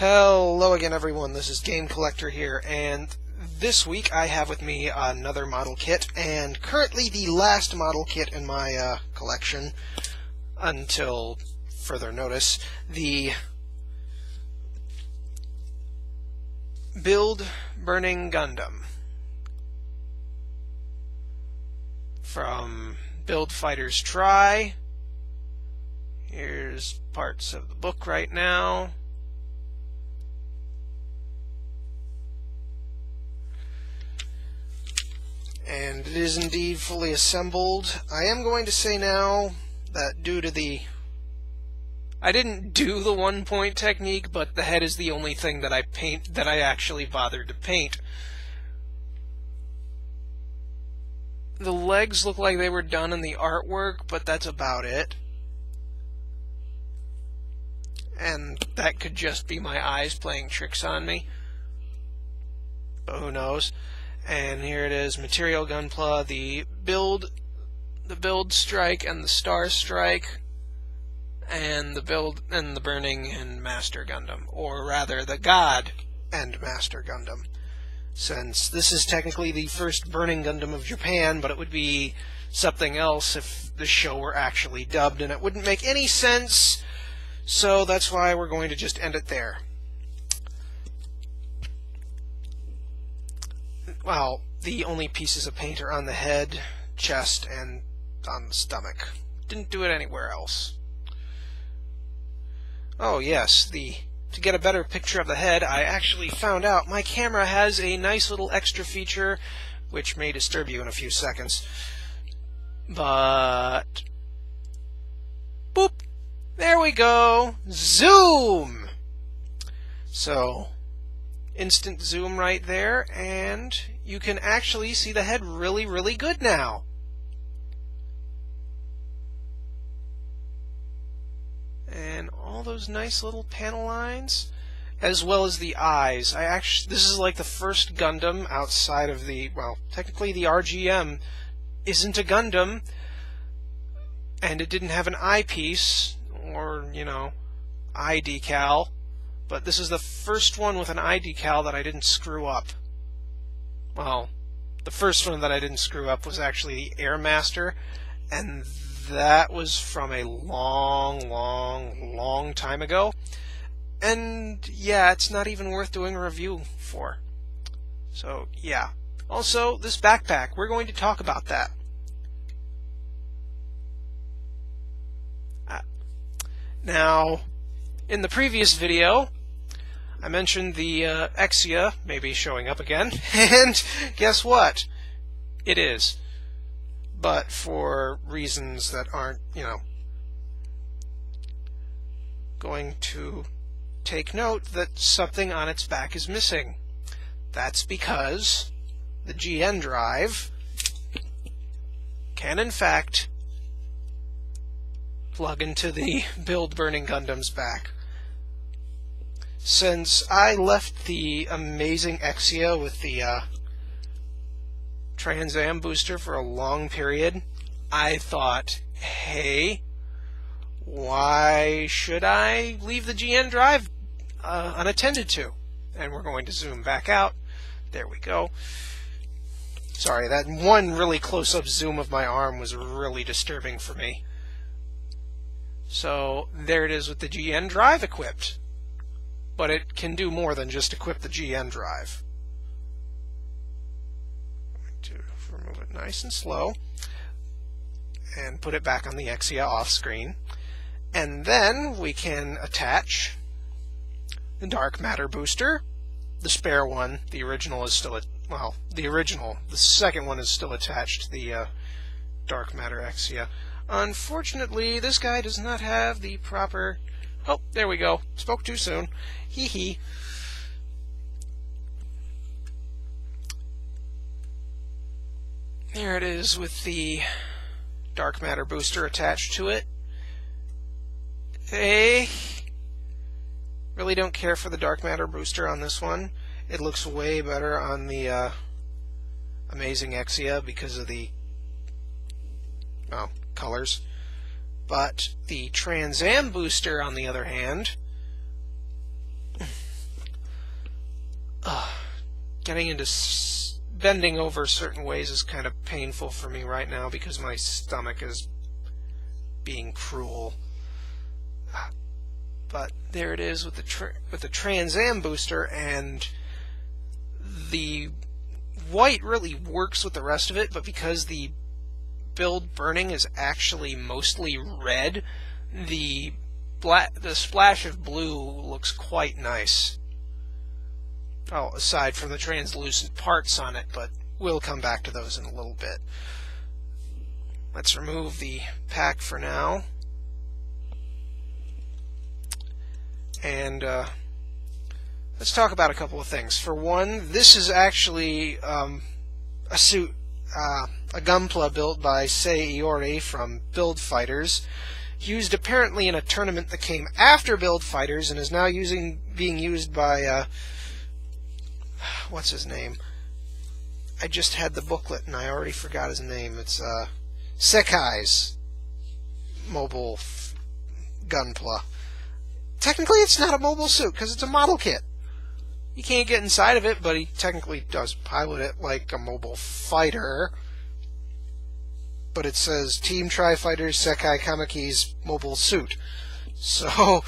Hello again, everyone. This is Game Collector here, and this week I have with me another model kit, and currently the last model kit in my collection, until further notice, the Build Burning Gundam from Build Fighters Try. Here's parts of the book right now. And it is indeed fully assembled. I am going to say now that due to I didn't do the 1-point technique, but the head is the only thing that I actually bothered to paint. The legs look like they were done in the artwork, but that's about it. And that could just be my eyes playing tricks on me. But who knows? And here it is, Material Gunpla, the build strike and the star strike, and the build and the burning and master Gundam, or rather the God and master Gundam. Since this is technically the first burning Gundam of Japan, but it would be something else if the show were actually dubbed, and it wouldn't make any sense, so that's why we're going to just end it there. Well, the only pieces of paint are on the head, chest, and on the stomach. Didn't do it anywhere else. Oh yes, to get a better picture of the head, I actually found out my camera has a nice little extra feature, which may disturb you in a few seconds. But boop! There we go! Zoom! So, instant zoom right there, and you can actually see the head really, really good now. And all those nice little panel lines, as well as the eyes. This is like the first Gundam outside of well, technically the RGM isn't a Gundam, and it didn't have an eyepiece, or, eye decal. But this is the first one with an eye decal that I didn't screw up. Well, the first one that I didn't screw up was actually the Air Master, and that was from a long time ago. And yeah, it's not even worth doing a review for. So yeah. Also, this backpack, we're going to talk about that. Now, in the previous video, I mentioned the Exia maybe showing up again, and guess what? It is. But for reasons that aren't, going to take note that something on its back is missing. That's because the GN drive can, in fact, plug into the Build Burning Gundam's back. Since I left the amazing Exia with the Trans Am booster for a long period, I thought, hey, why should I leave the GN drive unattended to? And we're going to zoom back out. There we go. Sorry, that one really close-up zoom of my arm was really disturbing for me. So there it is with the GN drive equipped. But it can do more than just equip the GN drive. I'm going to remove it nice and slow and put it back on the Exia off screen. And then we can attach the dark matter booster. The spare one, the original is still the second one is still attached to the dark matter Exia. Unfortunately, this guy does not have the proper... Oh, there we go. Spoke too soon. Hee hee. There it is with the dark matter booster attached to it. Hey, really don't care for the dark matter booster on this one. It looks way better on the amazing Exia because of the colors. But the Trans Am booster, on the other hand, getting into bending over certain ways is kind of painful for me right now because my stomach is being cruel. But there it is with the Trans Am booster, and the white really works with the rest of it, but because the build burning is actually mostly red, the splash of blue looks quite nice. Oh, aside from the translucent parts on it, but we'll come back to those in a little bit. Let's remove the pack for now. And let's talk about a couple of things. For one, this is actually a suit, a Gunpla built by Sei Iori from Build Fighters, used apparently in a tournament that came after Build Fighters and is now being used by what's his name? I just had the booklet and I already forgot his name. It's Sekai's mobile Gunpla. Technically, it's not a mobile suit because it's a model kit. You can't get inside of it, but he technically does pilot it like a mobile fighter. But it says Team Tri-Fighters Sekai Kamiki's mobile suit. So,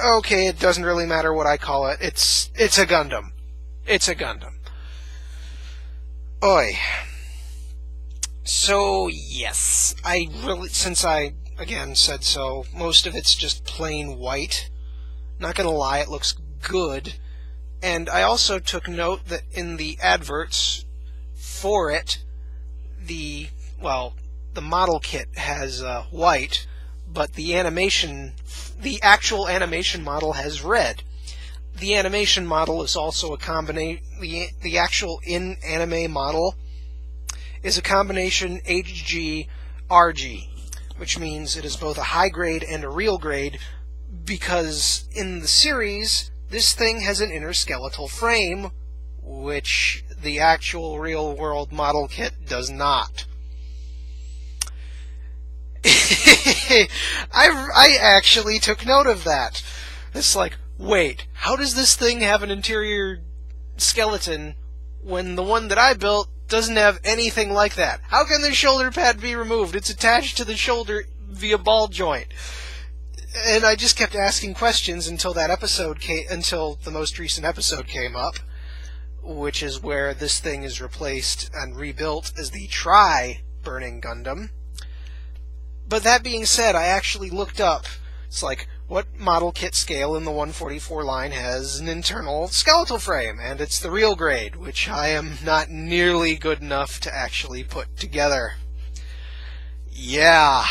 okay, it doesn't really matter what I call it. It's a Gundam. It's a Gundam. Oi. So, yes, since I, again, said so, most of it's just plain white. Not gonna lie, it looks good. And I also took note that in the adverts for it, the model kit has white, but the actual animation model has red. The animation model is also a combination. The actual in-anime model is a combination HG-RG, which means it is both a high grade and a real grade, because in the series, this thing has an inner skeletal frame, which the actual real-world model kit does not. I actually took note of that. It's like, wait, how does this thing have an interior skeleton when the one that I built doesn't have anything like that? How can the shoulder pad be removed? It's attached to the shoulder via ball joint. And I just kept asking questions until until the most recent episode came up, which is where this thing is replaced and rebuilt as the Tri-Burning Gundam. But that being said, I actually looked up, it's like, what model kit scale in the 144 line has an internal skeletal frame? And it's the real grade, which I am not nearly good enough to actually put together. Yeah.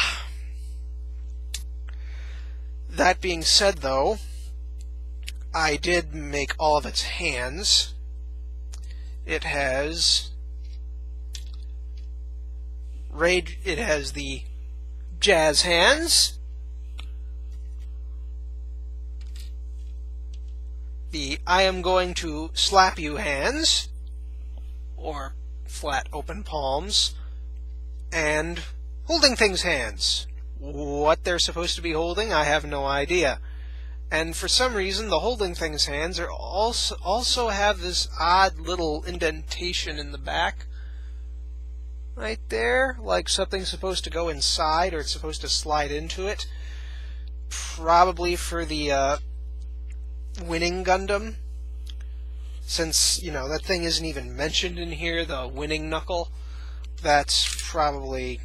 That being said, though, I did make all of its hands. It has the jazz hands, the I am going to slap you hands, or flat open palms, and holding things hands. What they're supposed to be holding, I have no idea. And for some reason, the holding things hands are also have this odd little indentation in the back. Right there, like something's supposed to go inside or it's supposed to slide into it. Probably for the winning Gundam. Since, that thing isn't even mentioned in here, the winning knuckle. That's probably,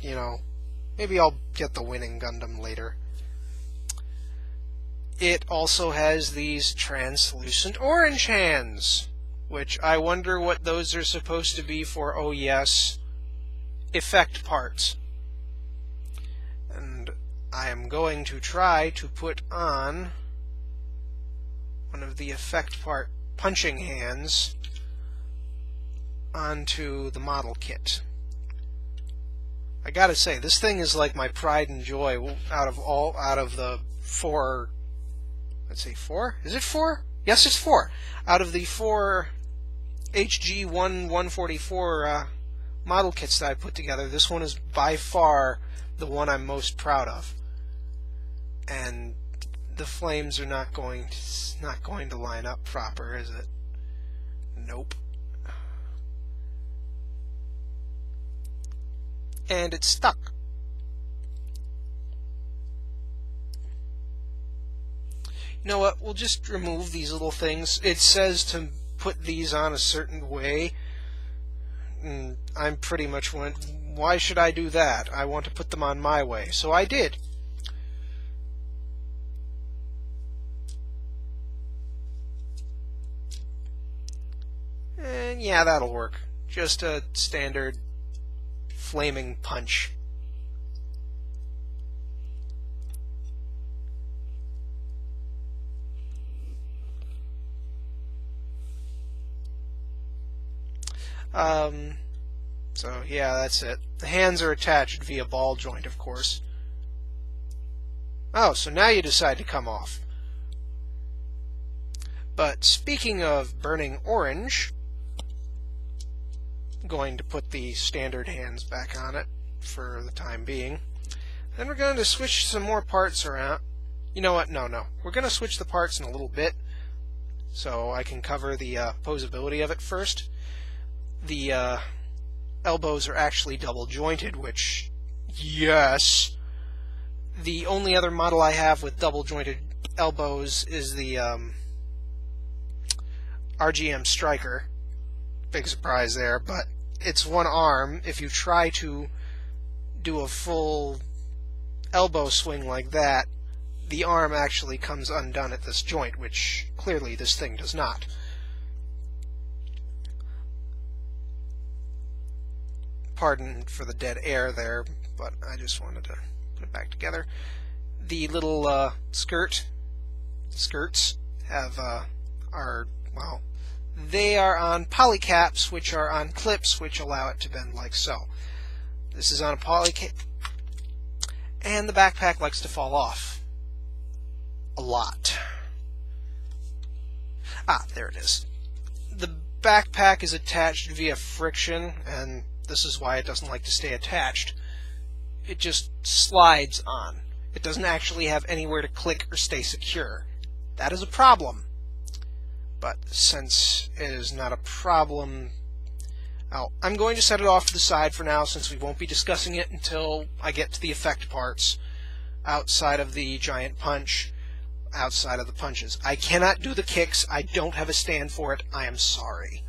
maybe I'll get the winning Gundam later. It also has these translucent orange hands, which I wonder what those are supposed to be for, oh yes, effect parts. And I am going to try to put on one of the effect part punching hands onto the model kit. I gotta say, this thing is like my pride and joy out of the four. Let's say 4? Is it 4? Yes, it's 4. Out of the 4 HG144 model kits that I put together, this one is by far the one I'm most proud of. And the flames are not going to line up proper, is it? Nope. And it's stuck. You know what? We'll just remove these little things. It says to put these on a certain way. And I'm pretty much went, why should I do that? I want to put them on my way. So I did. And yeah, that'll work. Just a standard flaming punch. So yeah, that's it. The hands are attached via ball joint, of course. Oh, so now you decide to come off. But speaking of burning orange, I'm going to put the standard hands back on it for the time being. Then we're going to switch some more parts around. You know what? No. We're going to switch the parts in a little bit, so I can cover the posability of it first. The elbows are actually double jointed, which, yes. The only other model I have with double jointed elbows is the RGM Striker. Big surprise there, but it's one arm. If you try to do a full elbow swing like that, the arm actually comes undone at this joint, which clearly this thing does not. Pardon for the dead air there, but I just wanted to put it back together. The little skirts have they are on polycaps, which are on clips, which allow it to bend like so. This is on a polycap, and the backpack likes to fall off a lot. Ah, there it is. The backpack is attached via friction, and this is why it doesn't like to stay attached. It just slides on. It doesn't actually have anywhere to click or stay secure. That is a problem. But since it is not a problem, I'm going to set it off to the side for now, since we won't be discussing it until I get to the effect parts outside of the giant punch, outside of the punches. I cannot do the kicks. I don't have a stand for it. I am sorry.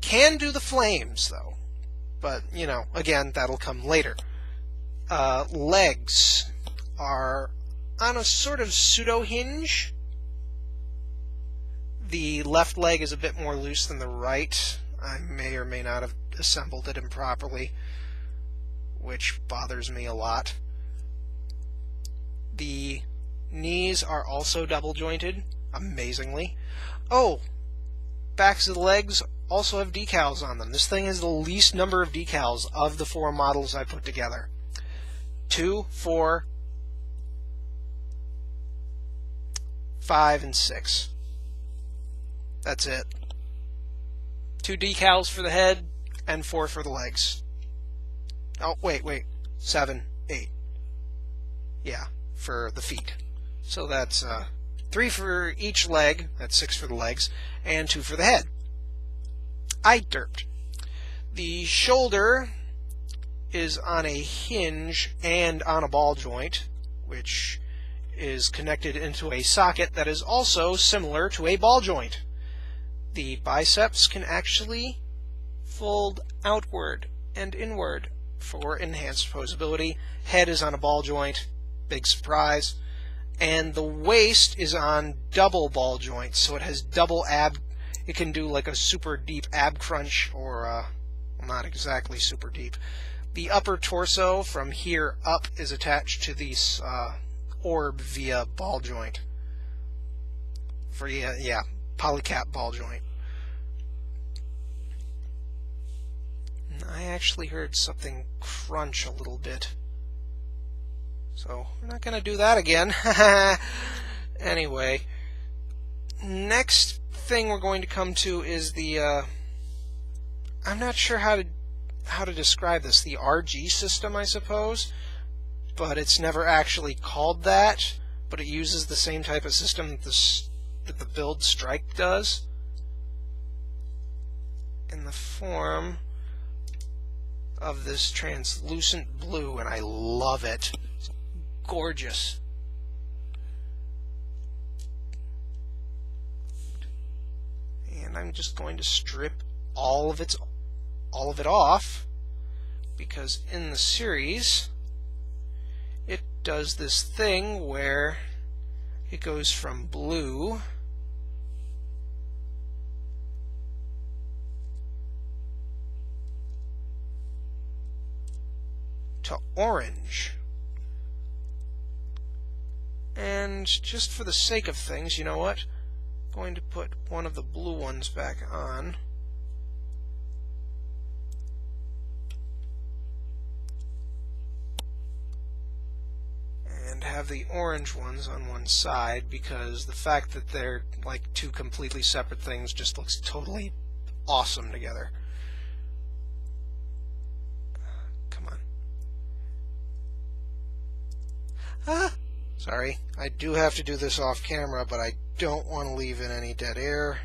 Can do the flames, though. But, you know, again, that'll come later. Legs are on a sort of pseudo-hinge. The left leg is a bit more loose than the right. I may or may not have assembled it improperly, which bothers me a lot. The knees are also double jointed, amazingly. Oh, backs of the legs also have decals on them. This thing has the least number of decals of the 4 models I put together. 2, 4, 5, and 6. That's it. 2 decals for the head and 4 for the legs. Oh, wait. 7, 8. Yeah, for the feet. So that's 3 for each leg, that's 6 for the legs, and 2 for the head. I derped. The shoulder is on a hinge and on a ball joint, which is connected into a socket that is also similar to a ball joint. The biceps can actually fold outward and inward for enhanced posability. Head is on a ball joint, big surprise. And the waist is on double ball joints, so it has double ab. It can do like a super deep ab crunch, or well, not exactly super deep. The upper torso from here up is attached to the orb via ball joint. For yeah, polycap ball joint. I actually heard something crunch a little bit. So we're not going to do that again. Anyway, next thing we're going to come to is the I'm not sure how to describe this. The RG system, I suppose, but it's never actually called that. But it uses the same type of system that the Build Strike does. in the form of this translucent blue, and I love it. It's gorgeous. And I'm just going to strip all of it off, because in the series it does this thing where it goes from blue to orange. And just for the sake of things, you know what? I'm going to put one of the blue ones back on. And have the orange ones on one side, because the fact that they're like two completely separate things just looks totally awesome together. Come on. Ah! Sorry, I do have to do this off camera, but I don't want to leave in any dead air.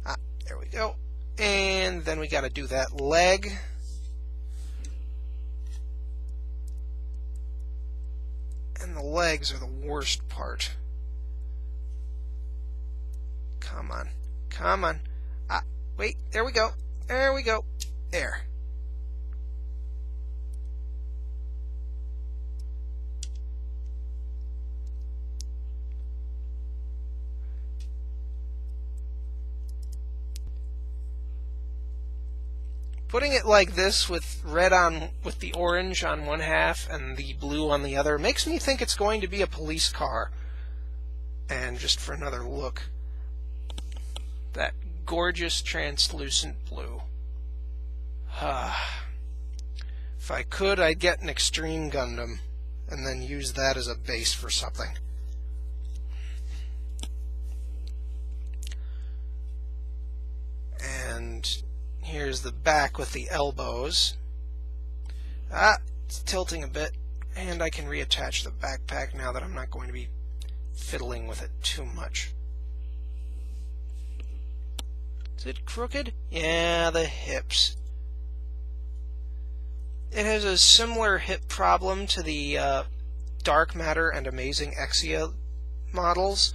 Ah, there we go. And then we got to do that leg. And the legs are the worst part. Come on. Come on. Ah, wait, there we go. There we go. There. Putting it like this with the orange on one half and the blue on the other makes me think it's going to be a police car. And just for another look, that gorgeous translucent blue. If I could, I'd get an Extreme Gundam and then use that as a base for something. And here's the back with the elbows. Ah, it's tilting a bit, and I can reattach the backpack now that I'm not going to be fiddling with it too much. Is it crooked? Yeah, the hips. It has a similar hip problem to the Dark Matter and Amazing Exia models,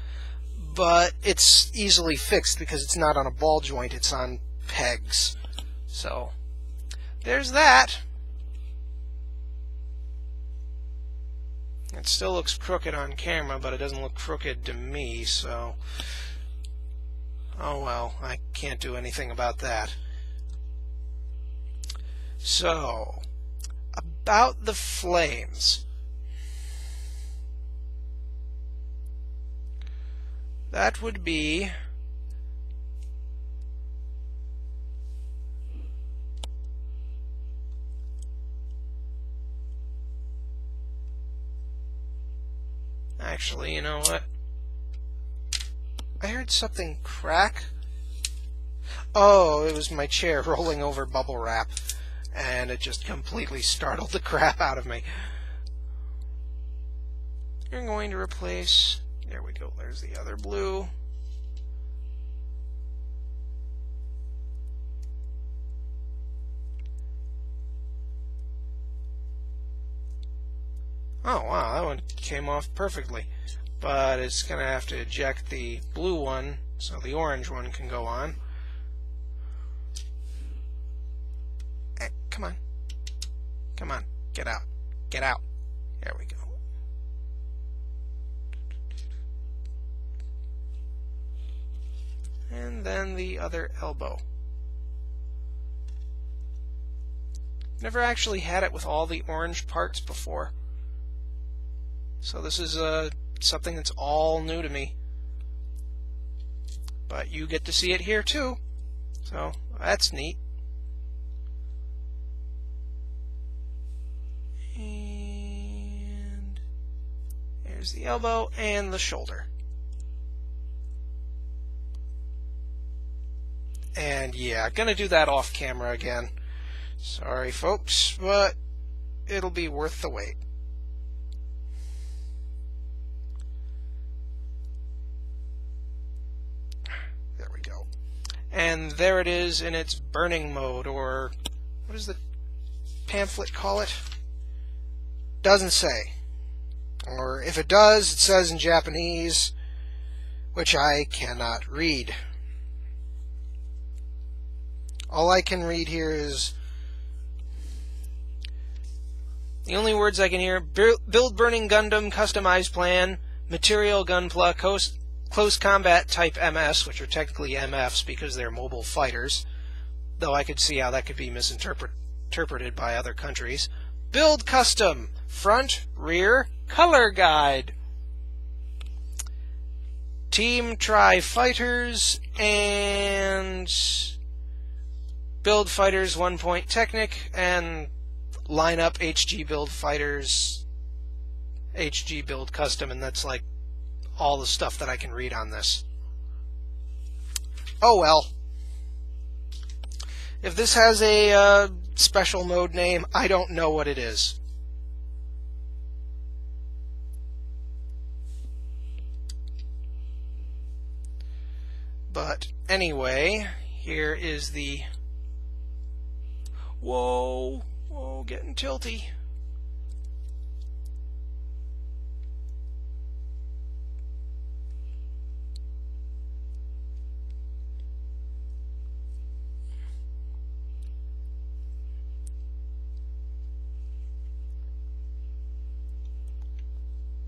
but it's easily fixed because it's not on a ball joint, it's on pegs. So, there's that. It still looks crooked on camera, but it doesn't look crooked to me, so oh well, I can't do anything about that. So, about the flames. That would be actually, you know what? I heard something crack. Oh, it was my chair rolling over bubble wrap, and it just completely startled the crap out of me. You're going to replace... There we go, there's the other blue. Oh wow, that one came off perfectly. But it's going to have to eject the blue one so the orange one can go on. Hey, come on. Come on, get out. Get out. There we go. And then the other elbow. Never actually had it with all the orange parts before. So this is something that's all new to me. But you get to see it here too. So that's neat. And there's the elbow and the shoulder. And yeah, gonna do that off camera again. Sorry folks, but it'll be worth the wait. And there it is in its burning mode, or what does the pamphlet call it? Doesn't say. Or if it does, it says in Japanese, which I cannot read. All I can read here is the only words I can hear: build burning Gundam customized plan, material Gunpla, close combat type MS, which are technically MFs because they're mobile fighters, though I could see how that could be misinterpreted by other countries. Build custom, front, rear, color guide. Team try fighters and build fighters 1-point technic, and line up HG build fighters, HG build custom, and that's like all the stuff that I can read on this. Oh well. If this has a special mode name, I don't know what it is. But anyway, here is the... Whoa, getting tilty.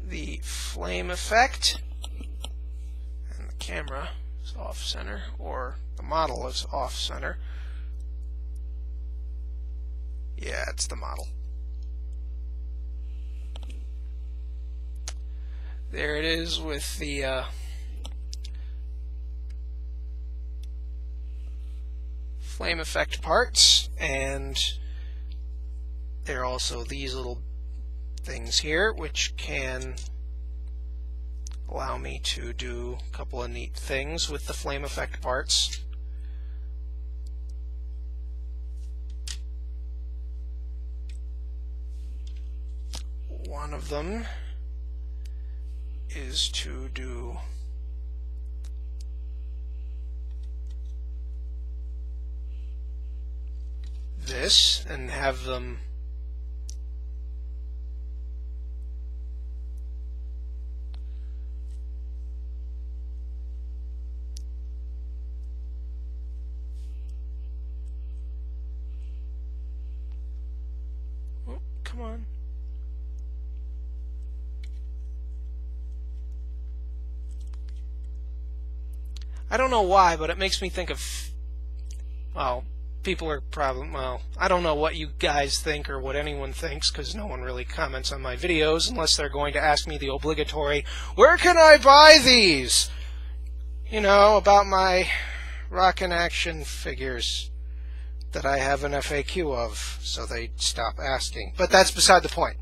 The flame effect, and the camera is off center, or the model is off center. Yeah, it's the model. There it is with the flame effect parts, and there are also these little things here which can allow me to do a couple of neat things with the flame effect parts. One of them is to do this and have them come on. I don't know why, but it makes me think of, well, people are probably, well, I don't know what you guys think or what anyone thinks, because no one really comments on my videos unless they're going to ask me the obligatory, where can I buy these? You know, about my Rockin' Action figures that I have an FAQ of, so they stop asking. But that's beside the point.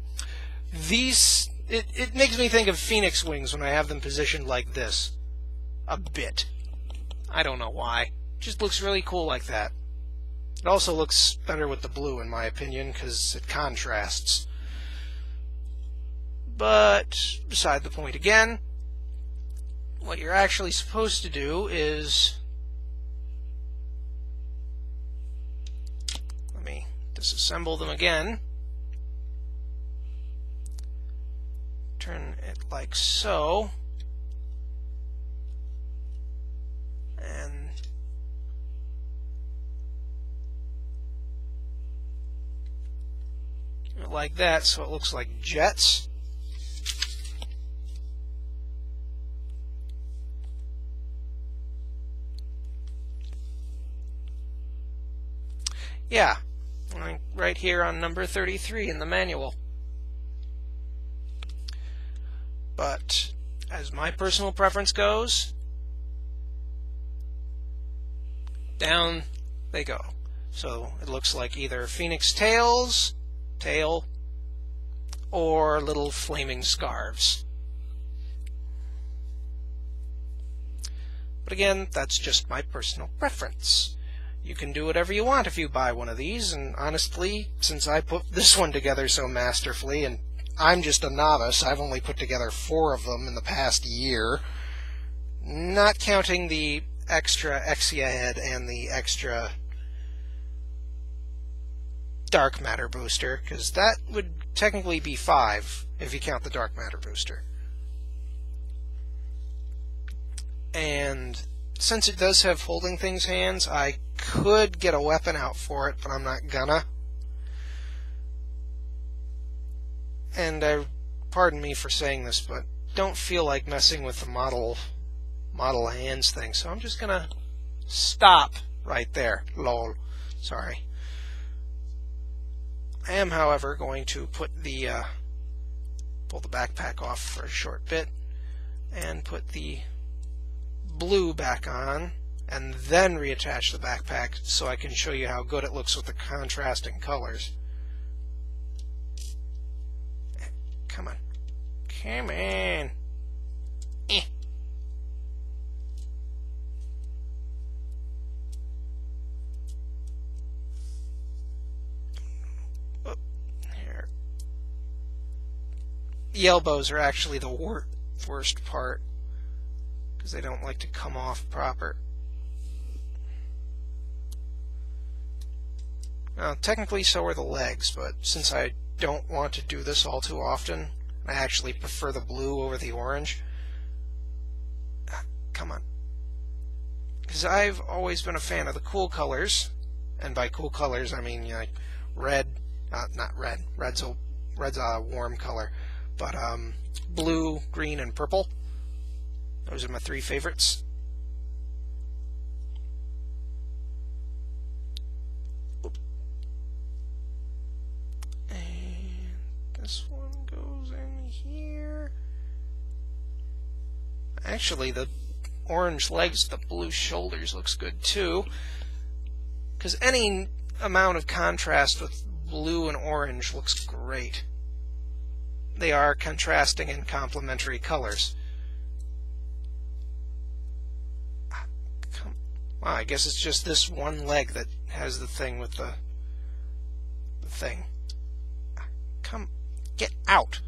These, it makes me think of Phoenix wings when I have them positioned like this. A bit. I don't know why. It just looks really cool like that. It also looks better with the blue, in my opinion, because it contrasts. But beside the point again, what you're actually supposed to do is... let me disassemble them again. Turn it like so. And like that, so it looks like jets. Yeah, right here on number 33 in the manual. But as my personal preference goes, down they go. So it looks like either Phoenix tail, or little flaming scarves. But again, that's just my personal preference. You can do whatever you want if you buy one of these, and honestly, since I put this one together so masterfully, and I'm just a novice, I've only put together 4 of them in the past year, not counting the extra Exia head and the extra dark matter booster, because that would technically be 5 if you count the dark matter booster. And since it does have holding things hands, I could get a weapon out for it, but I'm not gonna. And pardon me for saying this, but don't feel like messing with the model hands thing, so I'm just gonna stop right there. Lol. Sorry. I am, however, going to put the pull the backpack off for a short bit and put the blue back on, and then reattach the backpack so I can show you how good it looks with the contrasting colors. Come on. Come on. Eh. Oh, here. The elbows are actually the worst part, because they don't like to come off proper. Now, technically so are the legs, but since I don't want to do this all too often, I actually prefer the blue over the orange. Come on. Because I've always been a fan of the cool colors, and by cool colors I mean, you know, like red, not red, red's a warm color, but blue, green, and purple. Those are my 3 favorites. And this one goes in here. Actually, the orange legs, the blue shoulders looks good too, because any amount of contrast with blue and orange looks great. They are contrasting and complementary colors. Well, I guess it's just this one leg that has the thing with the thing. Come, get out.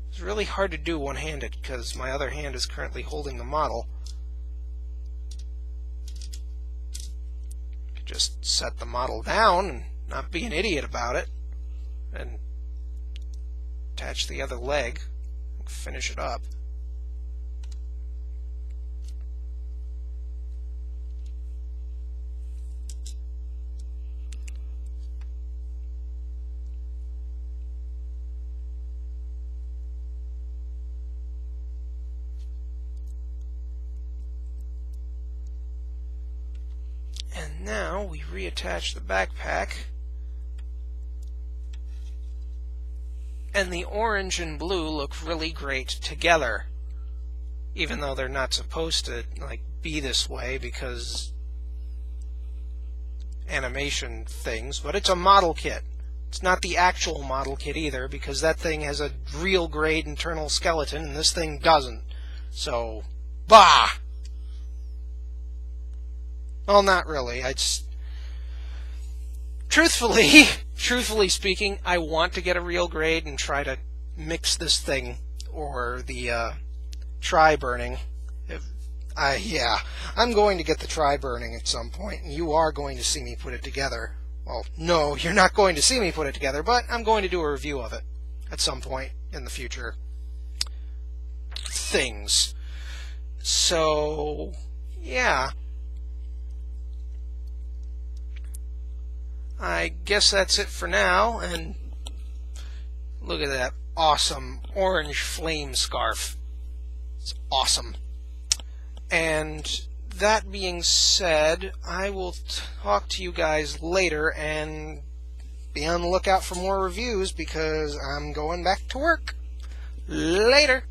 It's really hard to do one-handed because my other hand is currently holding the model. Just set the model down and not be an idiot about it, and attach the other leg and finish it up. And now we reattach the backpack, and the orange and blue look really great together, even though they're not supposed to be this way because animation things, but it's a model kit. It's not the actual model kit either, because that thing has a real grade internal skeleton and this thing doesn't. So, bah! Well, not really. Truthfully speaking, I want to get a real grade and try to mix this thing, or the tri-burning. Yeah, I'm going to get the tri-burning at some point, and you are going to see me put it together. Well, no, you're not going to see me put it together, but I'm going to do a review of it at some point in the future. Things. So, yeah. I guess that's it for now, and look at that awesome orange flame scarf. It's awesome. And that being said, I will talk to you guys later, and be on the lookout for more reviews because I'm going back to work. Later!